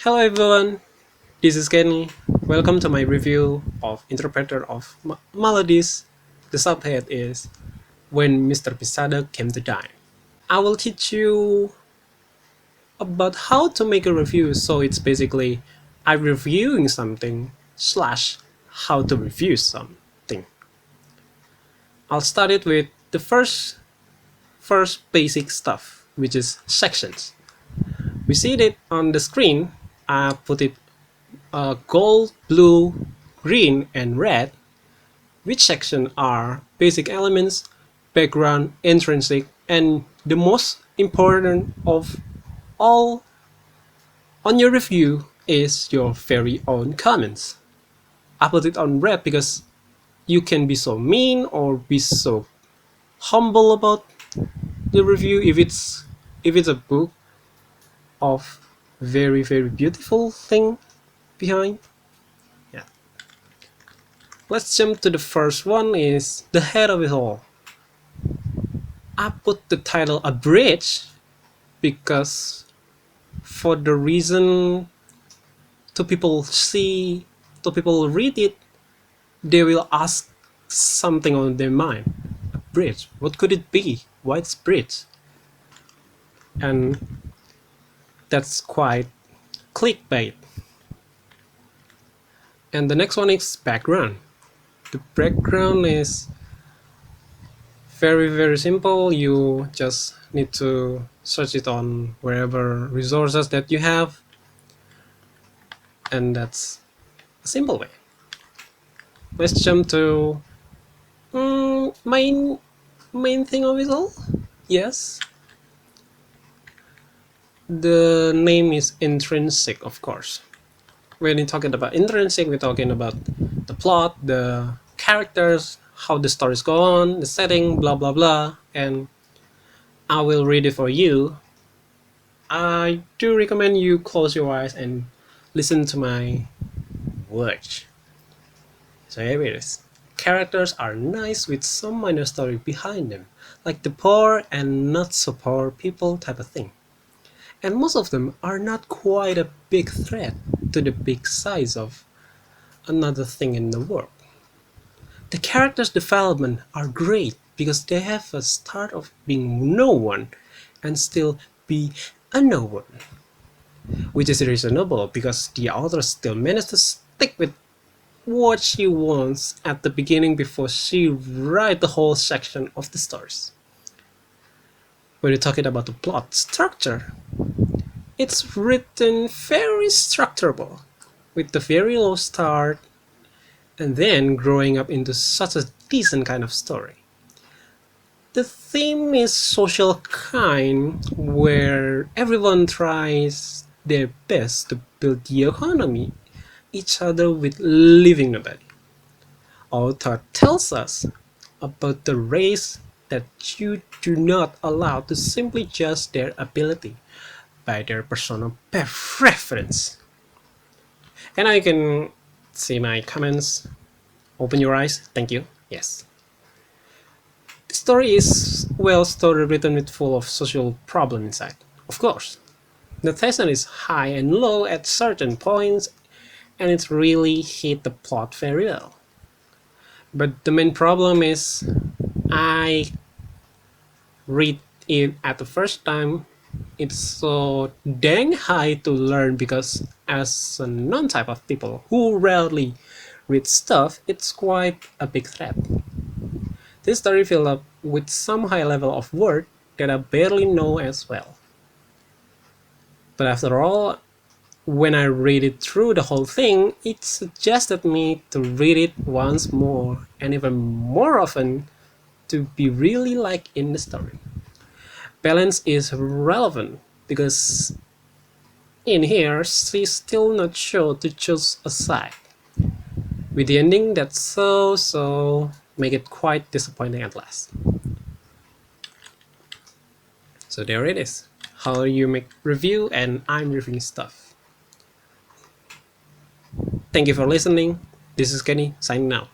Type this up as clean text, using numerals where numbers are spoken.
Hello everyone, this is Kenny. Welcome to my review of Interpreter of Melodies. The subhead is When Mr. Pisada Came to Die. I will teach you about how to make a review, so it's basically I'm reviewing something slash how to review something. I'll start it with the first basic stuff, which is sections. We see it on the screen. I put it gold, blue, green, and red, which section are basic elements, background, intrinsic, and the most important of all on your review is your very own comments. I put it on red because you can be so mean or be so humble about the review if it's a book of very beautiful thing behind. Yeah. Let's jump to the first one is the head of it all. I put the title Abridged because for the reason to people see, to people read it, they will ask something on their mind. Abridged, what could it be? Why it's bridge? And that's quite clickbait. And the next one is background. The background is very simple. You just need to search it on wherever resources that you have, and that's a simple way. Let's jump to main thing of it all. Yes, the name is intrinsic, of course. When we're talking about intrinsic, we're talking about the plot, the characters, how the stories go on, the setting, blah blah blah, and I will read it for you. I do recommend you close your eyes and listen to my words. So here it is. Characters are nice with some minor story behind them, like the poor and not so poor people type of thing. And most of them are not quite a big threat to the big size of another thing in the world. The characters' development are great because they have a start of being no one and still be a no one, which is reasonable because the author still managed to stick with what she wants at the beginning before she write the whole section of the stories. When you're talking about the plot structure, it's written very structurable, with the very low start and then growing up into such a decent kind of story. The theme is social kind, where everyone tries their best to build the economy, each other with leaving nobody. Author tells us about the race that you do not allow to simply judge their ability by their personal preference. And I can see my comments. Open your eyes. Thank you. Yes. The story is well story written with full of social problem inside. Of course. The tension is high and low at certain points and it really hit the plot very well. But the main problem is I read it at the first time. It's so dang high to learn because as a non-type of people who rarely read stuff, it's quite a big threat. This story filled up with some high level of word that I barely know as well. But after all, when I read it through the whole thing, it suggested me to read it once more and even more often to be really like in the story. Balance is relevant because in here she's still not sure to choose a side. With the ending that's so make it quite disappointing at last. So there it is. How you make review and I'm reviewing stuff. Thank you for listening. This is Kenny signing out.